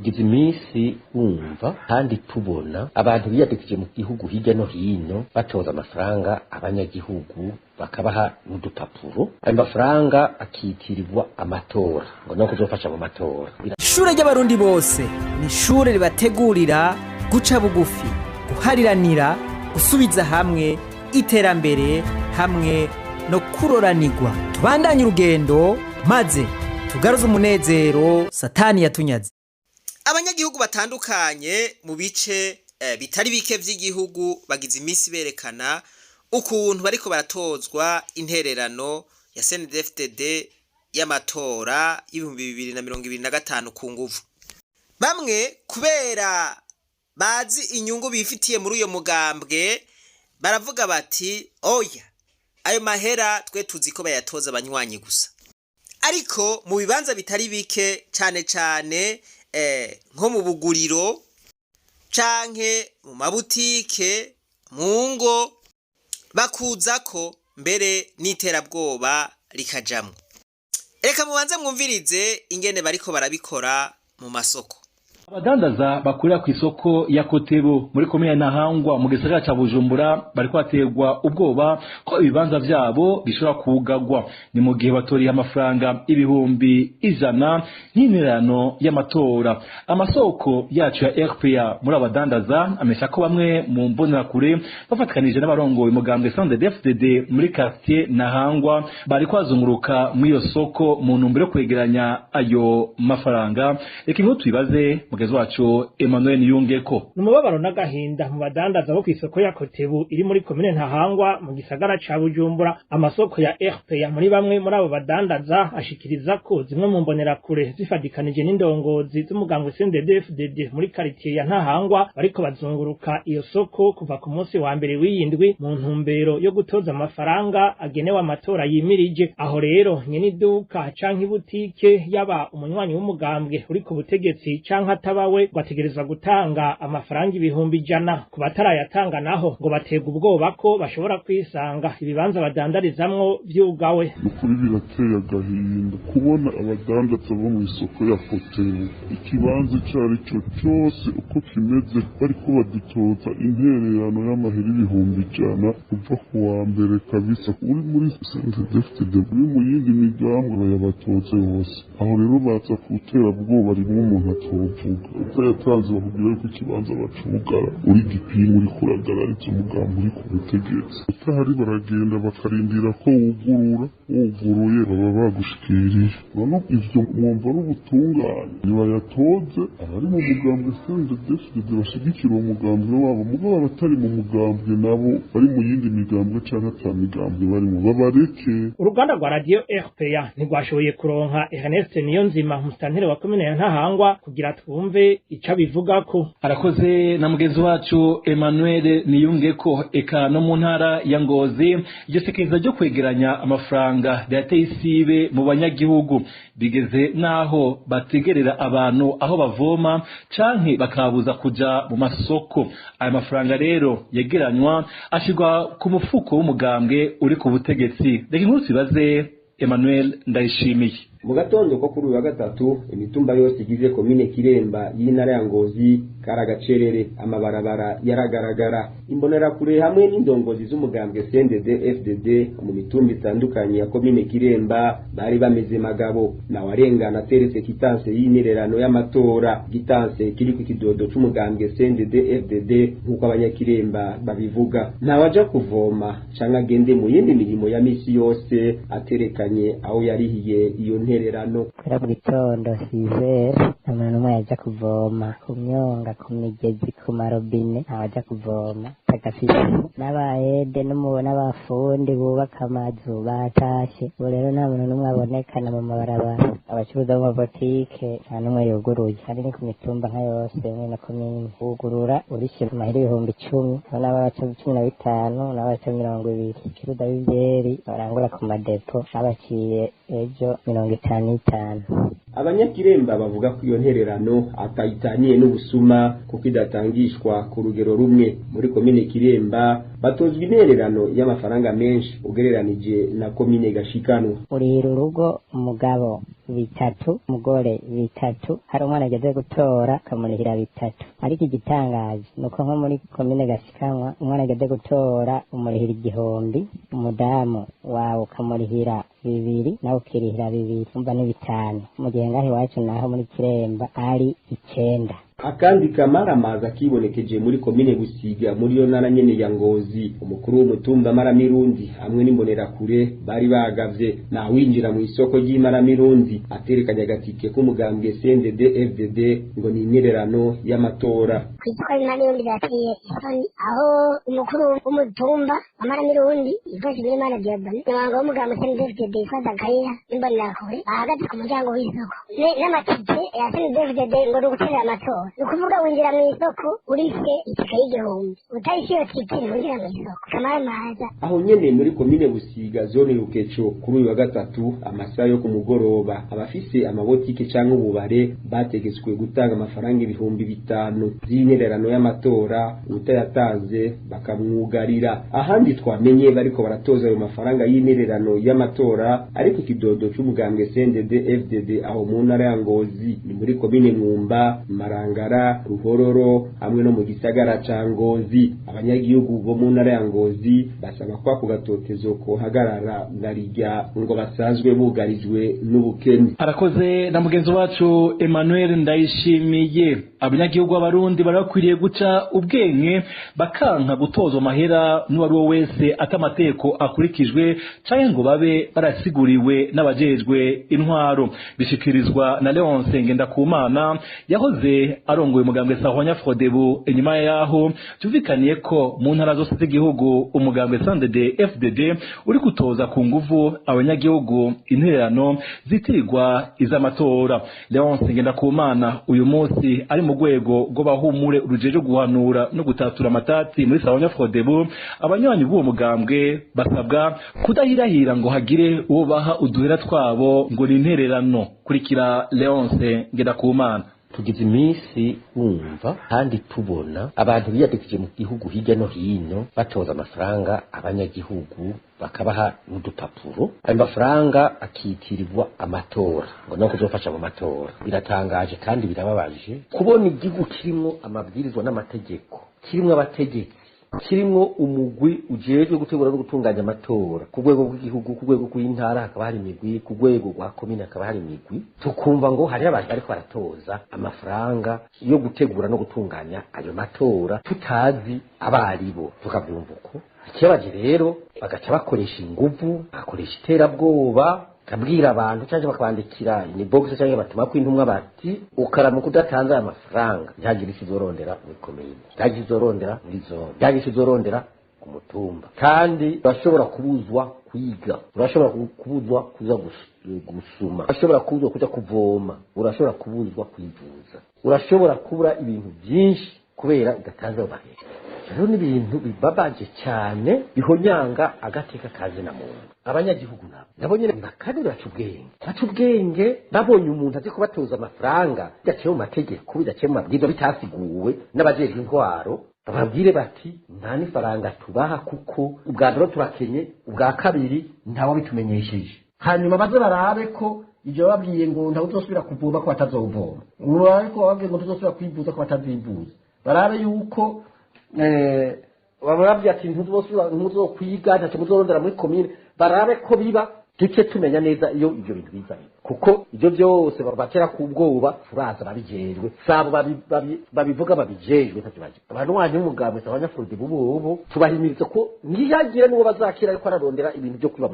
gize iminsi wumva kandi tubona abantu biyadikije mu gihugu hirya no hino batoza amafaranga abanyagihugu bakabaha n'udupapuro ayo mafaranga akitirirwa amatora ngo no kuzofasha mu matora. Ishure ry'abarundi bose ni ishure ribategurira guca bugufi, guhariranira, gusubiza hamwe iterambere hamwe no kuroranirwa. Tubandanye urugendo maze tugaruze umunezero satani yatunyaze. Abanyagihugu batandukanye mu bice bitari bike vy'igihugu bagize imisi berekana ukuntu bariko baratozwa intererano ya CNDD-FDD y'amatora y'ibihumbi 2025 ku nguvu. Bamwe kubera bazi inyungu bifitiye muri uyo mugambwe baravuga bati oya ayo mahera twe tuzi ko bayatoza abanywanyi gusa. Ariko mu bibanza bitari bike cane cane nko mu buguriro canke mu mabutike mu ngo bakuza ko mbere n'iterabwoba rikajamwo. Reka mubanze mwumvirize ingene bariko barabikora mu masoko. Abadandaza bakurira ku isoko ya Kotebu muri komine Ntahangwa mu gisagara ca Bujumbura bariko baterwa ubwoba ko ibibanza vyabo bishobora kugagwa ni mu gihe batoriye amafaranga ibihumbi 100 nk'intererano y'amatora. Amasoko yacu ya RPA muri abadandaza amesha ko bamwe mu mbonerakure bafatikanije n'abarongoye umugambwe CNDD-FDD muri quartier Ntahangwa bari kwazunguruka mu iyo soko mu ntumbero yo kwegeranya ayo mafaranga. Reka inkuru tubibaze mugezi wacu Emmanuel Niyungeko. Numubabaro n'agahinda mu badandaza bo kw'isoko ya Kotebu iri muri komine Ntahangwa mu gisagara ca Bujumbura. Amasoko ya RPA muri bamwe muri abo badandaza ashikiriza ko zimwe mu mbonerakure zifadikanije n'indongozi z'umugambwe CNDD-FDD muri quartier ya Ntahangwa bariko bazunguruka iyo soko kuva ku munsi wa mbere w'iyindwi mu ntumbero yo gutoza amafaranga agenewe amatora yimirije. Aho rero nyene iduka canke ibutike yaba umunywanyi w'umugambwe uri ku butegetsi canke atabawe bategereza gutanga amafaranga ibihumbi 100. Ku batarayatanga naho ngo baterwa ubwoba ko bashobora kwisanga ibibanza badandarizamwo vyugawe. Ukuri birateye agahinda kubona abadandaza bo mu isoko ya Kotebu ikibanza cari cyo cyose uko kimeze bariko badutoza intererano y'amahera ibihumbi 100 kuva ku wa mbere kabisa. Uri muri CNDD-FDD uri mu yindi migambwe bayabatoze hose. Aho rero baza kutera ubwoba rimwe umuntu atovuga utayatanze bakubwira ko ikibanza bacugara uri gipinga uri kuragararitse umugambi uri ku butegetsi utahari baragenda bakarindira ko wuguruye baba bagushikiriye. None ivyo mwumva n'ubutungane nibayatoze abari mu mugambwe CNDD-FDD bashigikira uwo mugambwe wabo mugabo abatari mu mugambwe nabo bari mu yindi migambwe canke ata migambwe barimo babareke. Uruganda rwa radio RPA ntigwashoboye kuronka Ernest Niyonzima musitanteri wa komine ya Ntahangwa kugira twumve ica bivugako. Arakoze na mugenzi wacu Emmanuel Niyungeko. Eka no mu ntara ya Ngozi iryo sekeza ryo kwegeranya amafaranga ryateye isibe mu banyagihugu bigeze naho bategerera abantu aho bavoma canke bakabuza kuja mu masoko. Aya mafaranga rero yegeranywa ashirwa ku mufuko w'umugambwe uri ku butegetsi. Reka inkuru sibaze Emmanuel Ndayishimiye. Mu gatondo ko kuri uyu wa gatatu imitumba yose igize komine Kiremba y'intara ya Ngozi karagacerere amabarabara yaragaragara. Imbonerakure hamwe n'indongozi z'umugambwe CNDD-FDD mu mitumba itandukanye ya komine Kiremba bari bameze magabo na warengana terese kitanse y'intererano y'amatora. Gitanse kiri ku kidodo c'umugambwe CNDD-FDD nk'uko abanyakiremba babivuga. Ntawaja kuvoma canke agende mu yindi mirimo ya misi yose aterekanye aho yarihiye iyo intererano. Kera mu gitondo 6h umuntu n'umwe yaja kuvoma ku myonga ku migezi ku marobine abaja kuvoma agafite n'abaede n'abafundi bubaka amazu batashe. Ubu rero nta muntu n'umwe abonekana mu mabarabara. Abacuruza mu mabotike nta n'umwe yuguruye. Ari ni ku mitumba nka yose mwe na komine ugurura urishyura amahera ibihumbi 10 n'abaca 15 n'abaca 20. Ikiruda b'ivyeri barangura ku madepo abaciye ejo 55. Abanyakiremba bavuga ko iyo ntererano atayitaniye n'ubusuma kuko idatangishwa ku rugero rumwe. Muri komine komine Kiremba batozwa intererano y'amafaranga menshi ugereranije na komine Gashikanwa. urira urugo umugabo bitatu umugore bitatu hari umwana ageze gutora akamurihira bitatu ariko igitangaje nuko nko muri komine Gashikanwa umwana ageze gutora umurihira igihumbi umudamu wawe ukamurihira bibiri nawe ukirihira bibiri umva ni bitanu mu gihe ngaho iwacu naho muri Kiremba ari 9. Akandi kamaramaza kibonekeje muri komine Busiga muri yo ntara nyene ya Ngozi, umukuru w'umutumba Maramirundi hamwe n'imbonerakure bari bagavye na winjira mu isoko ry'Imaramirundi aterekanya gatike k'umugambwe CNDD FDD ngo ni intererano y'amatora. Kwitwa Maramirundi yaciye isoni aho umukuru w'umutumba Maramirundi ifashe muri mana Diabane n'abanga w'umugambwe CNDD FDD ifadakaya imbonerakure ahagaze ku muryango w'isoko n'amatike ya CNDD FDD ngo rugutera amatora. Ukuvuga winjira mu isoko urifye itike y'igihumbi utayishiye tike winjira mu isoko kamaramaza. Aho nyene muri komine Busiga zone Rukeco kuri uyu wa gatatu amasaha yo ku mugoroba abafise amabotike canke ububare bategetswe gutanga amafaranga 5,000 z'intererano y'amatora utayatanze bakamwugarira. Ahandi twamenye bariko baratoza ayo mafaranga y'intererano y'amatora ariko ikidodo c'umugambwe CNDD FDD aho mu ntara ya Ngozi ni muri komine Mwumba Marangara Ruhororo hamwe no mu gisagara ca Ngozi. Abanyagihugu bo mu ntara ya Ngozi basaba kwa ku gatotezo ko hagarara ngarijya ngo basanzwe bugarijwe n'ubukene. Arakoze na mugenzi wacu Emmanuel Ndayishimiye. Abanyagihugu b'abarundi barakwiriye guca ubwenge bakanka gutozwa amahera n'uwari wo wese atamateko akurikijwe canke ngo babe barasiguriwe n'abajejwe intwaro. Bishikirizwa na Leonce Ngendakumana yahoze arongoye umugambwe Sahwanya Frodebu. Inyuma yaho tuvikaniye ko mu ntara zose z'igihugu umugambwe CNDD FDD uri kutoza ku nguvu abanyagihugu intererano zitirirwa iz'amatora. Leonce Ngendakumana uyu munsi ari mu rwego rwo bahumure urujeje guhanura no gutatura amatati muri Sahwanya Frodebu. Abanywanyi b'uwo mugambwe basabwa kudahirahira ngo hagire uwo baha uduhera twabo ngo ni intererano. Kurikira Leonce Ngendakumana. Tugize iminsi wumva kandi tubona abantu biyadikije mu gihugu hirya no hino batoza amafaranga abanyagihugu bakabaha n'udupapuro. Ayo mafaranga akitirirwa amatora ngo no kuzofasha mu matora. Biratangaje kandi birababaje kubona igihugu kirimo amabwirizwa n'amategeko, kirimo abategetsi, kirimo umugwi ujejwe gutegura no gutunganya amatora ku rwego rw'igihugu, ku rwego rw'intara hakaba hari imigwi, ku rwego rwa komine hakaba hari imigwi. Tukumva ngo hari abantu bariko baratoza amafaranga yo gutegura no gutunganya ayo matora tutazi abaribo. Tukavyumva uko ikibaje rero bagaca bakoresha inguvu, bakoresha iterabwoba, kabwira abantu cyangwa bakabandikira ni box cyangwa batuma ko intumwa bati ukaramuka udatanze amafaranga ntagira ikizorondera muri komine, ntagira ikizorondera muri zone, ntagira ikizorondera ku mutumba. Kandi urashobora kubuzwa kwiga, urashobora kubuzwa kuza gusuma, urashobora kubuzwa kuja kuvoma, urashobora kubuzwa kwivuza, urashobora kubura ibintu byinshi kubera igatanze amahera. Rero ni ibintu bibabaje cyane bihonyanga agateka kaje na muntu. Abanyagihugu nabo nyine bakadura ubwenge babonye umuntu aje kubatoza amafaranga byaciye mu mategeko, bidaciye mu mabwiriza, bitasiguwe n'abajejwe intwaro. Bababwire bati nta n'ifaranga tubaha kuko ubwa mbere turakenye, ubwa kabiri ntawe bitumenyesheje. Hanyuma baze barabe ko ibyo babwiye ngo ntawe uzosubira kuvoma ko batazovoma, ariko babwiye ngo tuzosubira kwivuza ko batazivuza. Barabe yuko bababwiye ati ntuzokwiga ntacyo muzorondera muri komine. Barabe ko biba duce tumenya neza iyo ibyo bintu bizanye, kuko ibyo byose batera ku bwoba turaza babijejwe sabo babivuga babijejwe ntakibaje. Abantu wanyu umugambwe Sahwanya Frodebu bubu tubahimiriza ko ntiyagira n'uwo bazakira ariko ararondera ibintu byo kwiba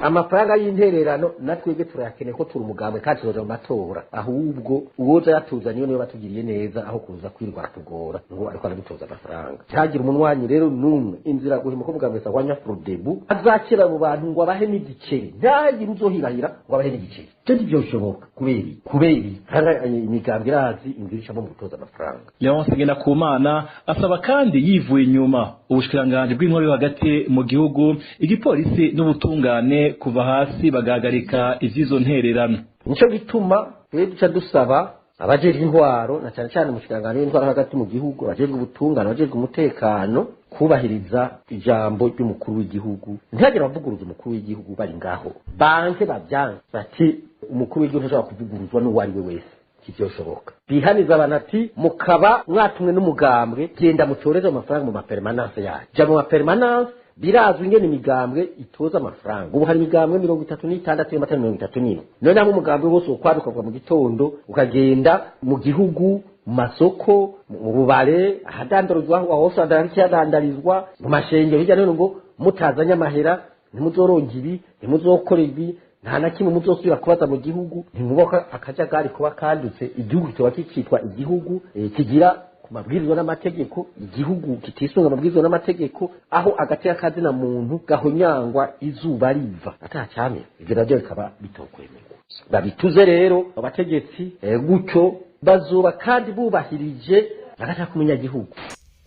amafaranga y'intererano. Natwebwe turayakeneye ko turi umugambwe kandi tuzoja mu matora, ahubwo uwoza yatuzaniye niyo batugiriye neza aho kuza kwirwa atugora ngo ariko aradutoza amafaranga. Cyagira umunwanyi rero numwe inzira guhima ko umugambwe Sahwanya Frodebu azakira mu bantu ngo abahe n'igiceri, ntagira uzohirahira ngo abahe n'igiceri. Kandi byo bishoboka kuberi kandi imigambwe irazi ingirisha mu gutoza amafaranga. Leonce Ngendakumana asaba kandi yivuye inyuma ubushikiranganje bw'intwaro hagati mu gihugu, igipolisi n'ubutungane kuva hasi bagahagarika ivyizo ntererano. Nico gituma duca dusaba abajejwe intwaro na cyane cyane umushikiranganje w'intwaro hagati mu gihugu, abajejwe ubutungane, abajejwe umutekano kubahiriza ijambo ry'umukuru w'igihugu ntihagire abavuguruza umukuru w'igihugu bari ngaho banke bavyanze bati umukuru w'igihugu ntashobora kuvuguruzwa n'uwo ari we wese kivyoshoboka bihaniza abantu ati mukaba mwatumwe n'umugambwe genda mutoreze amafaranga mu mapermanence yayo ja mu mapermanence birazwi ingene imigambwe itoza amafaranga ubu hari imigambwe 36 y'amatara 34 none namwe umugambwe wose ukwaduka mu gitondo ukagenda mu gihugu mu masoko mu bubare ahadandarizwa aho hose hadandarizwa mu mashengero hirya no hino ngo mutazanya amahera ntimuzoronga ibi ntimuzokora ibi nta na kimwe muzosubira kubaza mu gihugu ntimuboka akajagari kuba kandutse igihugu kiba kicitwa igihugu kigira ku mabwirizwa n'amategeko igihugu kitisunga amabwirizwa n'amategeko aho agati y'akazina muntu gahonyangwa izuba riva atacyame ivyo navyo bikaba bitokwemerwa babituze rero abategetsi gutyo bazuba kandi bubahirije bagashaka kumenya igihugu.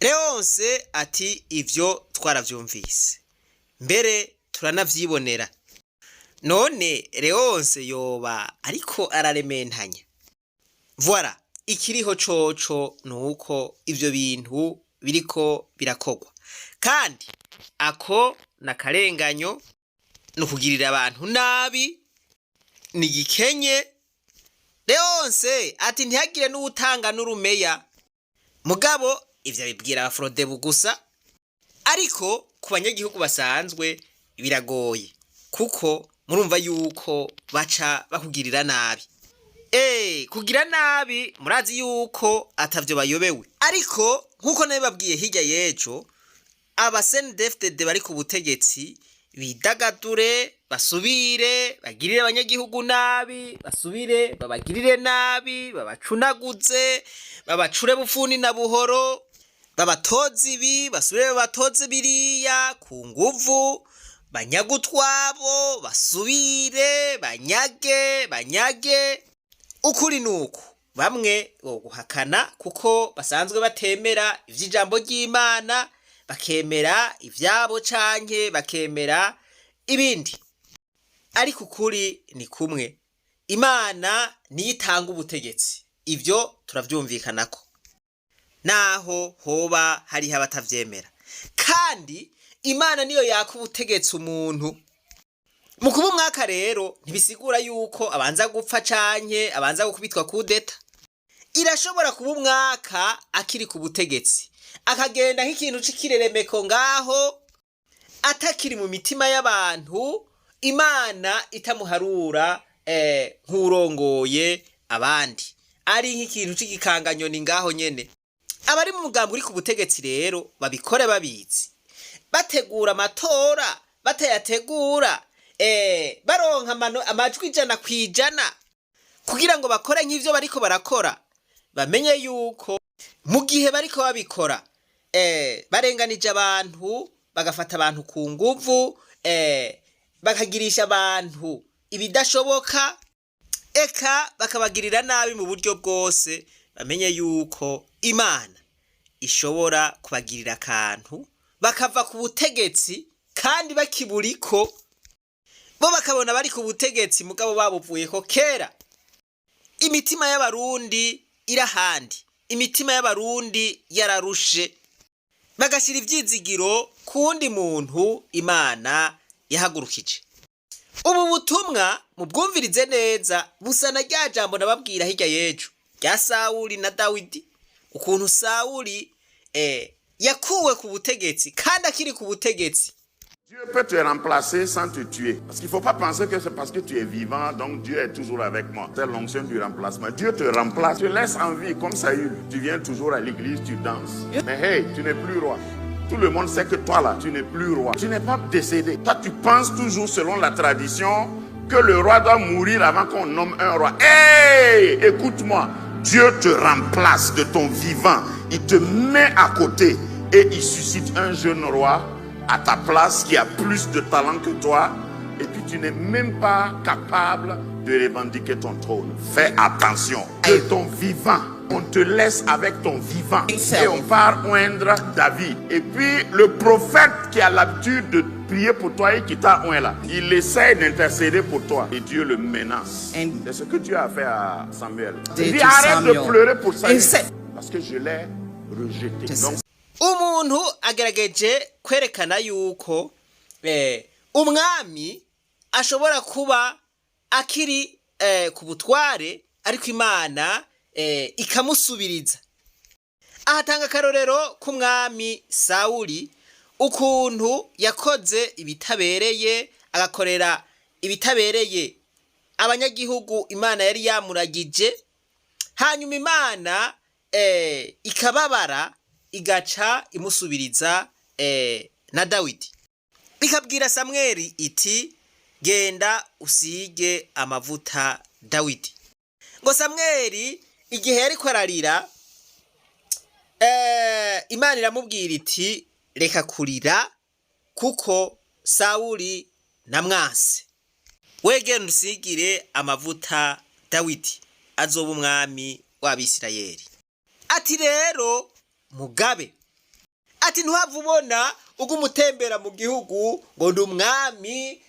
Leonce ati ivyo twaravyumvise mbere turanavyibonera none Leonce yoba ariko ararementanya voilà ikiriho coco nuko ivyo bintu biriko birakogwa kandi ako nakarenganyo no kugirira abantu nabi ni gikenye. Leonce ati ntihagire n'utanga n'urumeya mugabo ivyo bibwira Afrodebu gusa ariko ku banyagihugu basanzwe biragoye kuko murumva yuko baca bakugirira nabi kugira nabi murazi yuko atavyo bayobewe ariko nkuko nabe babwiye hirya yejo aba CNDD-FDD bari ku butegetsi bidagadure basubire bagirire abanyagihugu nabi basubire babagirire nabi babacunaguze babacure bufuni na buhoro babatozi ibi basubire babatozi biriya ku nguvu banyagutwabo basubire banyage ukuri nuko bamwe guhakana kuko basanzwe batemera ivy'ijambo ry'Imana bakemera ivyabo canke bakemera ibindi ariko ukuri ni kumwe Imana niyitanga ubutegetsi ivyo turavyumvikanako naho hoba hari abatavyemera kandi Imana niyo yaka ubutegetsi umuntu mu kuba umwaka rero ntibisigura yuko abanza gupfa canke abanza gukubitwa kudeta irashobora kuba umwaka akiri ku butegetsi akagenda nk'ikintu c'ikireremeko ngaho atakiri mu mitima y'abantu Imana itamuharura nk'urongoye abandi ari nk'ikintu c'igikanganyoni ngaho nyene abari mu mugambo uri ku butegetsi rero babikore babizi bategura amatora batayategura baronka amajwi 100% kugira ngo bakore nk'ivyo bariko barakora bamenye yuko mu gihe bariko babikora barenganije abantu bagafata abantu ku nguvu bakagirisha abantu ibidashoboka eka bakabagirira nabi mu buryo bwose bamenye yuko Imana ishobora kubagirira akantu bakava ku butegetsi kandi bakiburiko bo bakabona bari ku butegetsi mugabo babuvuye ko kera. Imitima y'abarundi irahandi, imitima y'abarundi yararushe bagashira ivyizigiro kundi muntu Imana yahagurukije. Ubu butumwa mubwumvirize neza busana rya jambo nababwira hirya yejo rya Sawuli na Dawidi, ukuntu Sawuli yakuwe ku butegetsi kandi akiri ku butegetsi. Dieu peut te remplacer sans te tuer. Parce qu'il ne faut pas penser que c'est parce que tu es vivant, donc Dieu est toujours avec moi. C'est l'onction du remplacement. Dieu te remplace, te laisse en vie comme Saül. Tu viens toujours à l'église, tu danses. Mais hey, tu n'es plus roi. Tout le monde sait que toi là, tu n'es plus roi. Tu n'es pas décédé. Toi, tu penses toujours selon la tradition que le roi doit mourir avant qu'on nomme un roi. Hey, écoute-moi. Dieu te remplace de ton vivant. Il te met à côté et il suscite un jeune roi à ta place qui a plus de talent que toi et puis tu n'es même pas capable de revendiquer ton trône. Fais attention. De ton vivant, on te laisse avec ton vivant et on part oindre David. Et puis le prophète qui a l'habitude de prier pour toi et qui t'a oint là, il essaie d'intercéder pour toi et Dieu le menace. C'est ce que Dieu a fait à Samuel. Il dit arrête de pleurer pour Samuel parce que je l'ai rejeté. Donc, umuntu agerageje kwerekana yuko umwami ashobora kuba akiri ku butware ariko Imana ikamusubiriza. Ahatanga akarorero k'umwami Sawuli ukuntu yakoze ibitabereye, agakorera ibitabereye abanyagihugu Imana yari yamuragije, hanyuma Imana ikababara igaca imusubiriza na Dawidi, ikabwira Samweli iti genda usige amavuta Dawidi. Ngo Samweli igihe yariko ararira, Imana iramubwira iti reka kurira kuko Sawuli namwanse, wegenda usigire amavuta Dawidi azoba umwami w'Abisirayeli. Ati rero mugabe, ati ntuhava ubona ugumutembera mu gihugu ngo ndi umwami,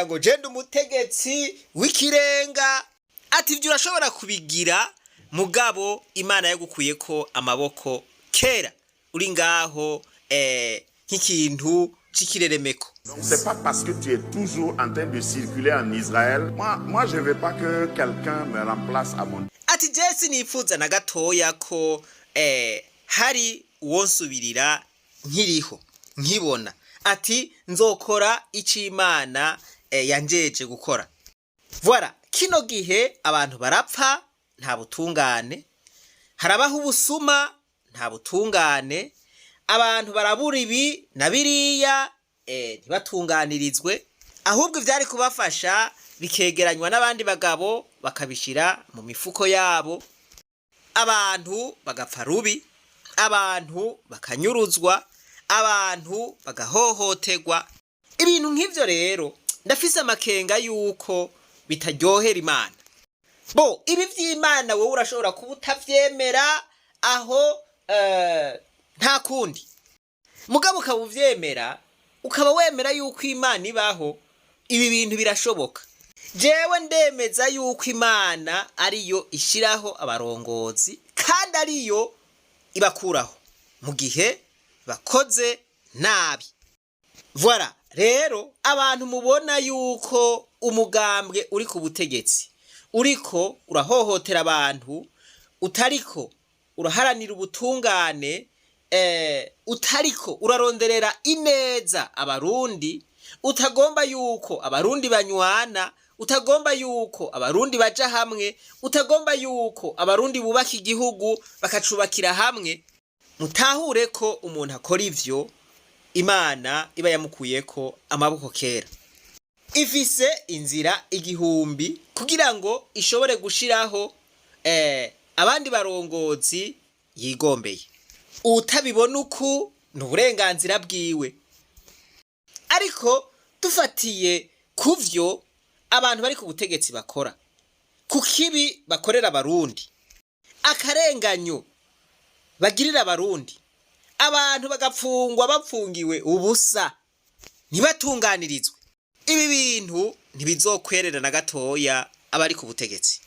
ngo jenda umutegetsi w'ikirenga. Ati ibyo urashobora kubigira, mugabo Imana yagukuye ko amaboko kera uri ngaho nk'ikintu c'ikireremeko. C'est pas parce que tu es toujours en train de circuler en Israël. Moi je veux pas que quelqu'un me remplace à mon. Ati Jesse nifuza na gatoya ko hari uwonsubirira nkiriho nkibona. Ati nzokora ico Imana yanjeje gukora. Voilà, kino gihe abantu barapfa nta butungane, harabaho ubusuma nta butungane, abantu barabura ibi na biriya ntibatunganirizwe, ahubwo ivyari kubafasha bikegeranywa n'abandi bagabo bakabishira mu mifuko yabo, abantu bagapfa rubi, abantu bakanyuruzwa, abantu bagahohoterwa. Ibintu nk'ivyo rero ndafise amakenga yuko bitaryohera Imana. Bo ibi vy'Imana wowe urashobora kuba utavyemera aho nta kundi, mugabo ukaba uvyemera, ukaba wemera yuko Imana ibaho. Ibi bintu birashoboka. Jewe ndemeza yuko Imana ariyo ishiraho abarongozi kandi ariyo ibakuraho mu gihe bakoze nabi. Voilà, rero abantu mubona yuko umugambwe uri ku butegetsi uriko urahohotera abantu, utariko uraharanira ubutungane, utariko uraronderera ineza abarundi, utagomba yuko abarundi banywana, utagomba yuko abarundi baja hamwe, utagomba yuko abarundi bubaka igihugu bakacubakira hamwe, mutahure ko umuntu akora ivyo Imana iba yamukuyeko amaboko kera. Ifise inzira igihumbi kugira ngo ishobore gushiraho abandi barongozi yigombeye. Utabibona uku n'uburenganzira bwiwe, ariko dufatiye kuvyo abantu bari ku butegetsi bakora, ku kibi bakorera abarundi, akarenganyo bagirira abarundi, abantu bagapfungwa bapfungiwe ubusa ntibatunganirizwe, ibi bintu ntibizokwerera na gatoya abari ku butegetsi.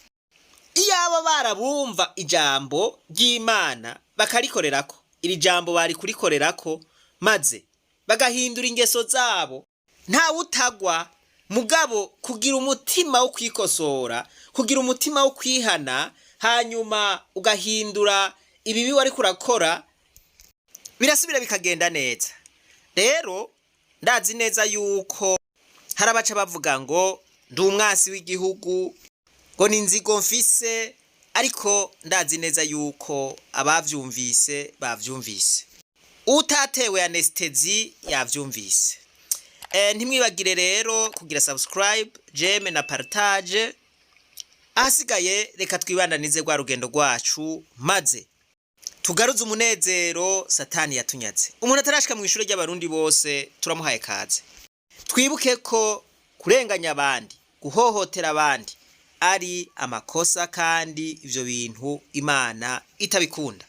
Iyaba barabumva ijambo ry'Imana bakarikorerako, iri jambo bari kurikorerako maze bagahindura ingeso zabo, nta utagwa. Mugabo kugira umutima wo kwikosora, kugira umutima wo kwihana, hanyuma ugahindura ibibi wari kurakora, birasubira bikagenda neza. Rero ndazi neza yuko harabaca bavuga ngo ndi umwasi w'igihugu, ngo ninzigo mfise, ariko ndazi neza yuko abavyumvise bavyumvise, utatewe anestezi yavyumvise. Ntimwibagire rero kugira subscribe, jeme na partage. Ahasigaye reka twibandanize rwa rugendo rwacu maze tugaruze umunezero Satani yatunyaze. Umuntu atarashika mu ishure ry'abarundi bose turamuhaye kaze. Twibuke ko kurenganya abandi, guhohotera abandi ari amakosa kandi ivyo bintu Imana itabikunda.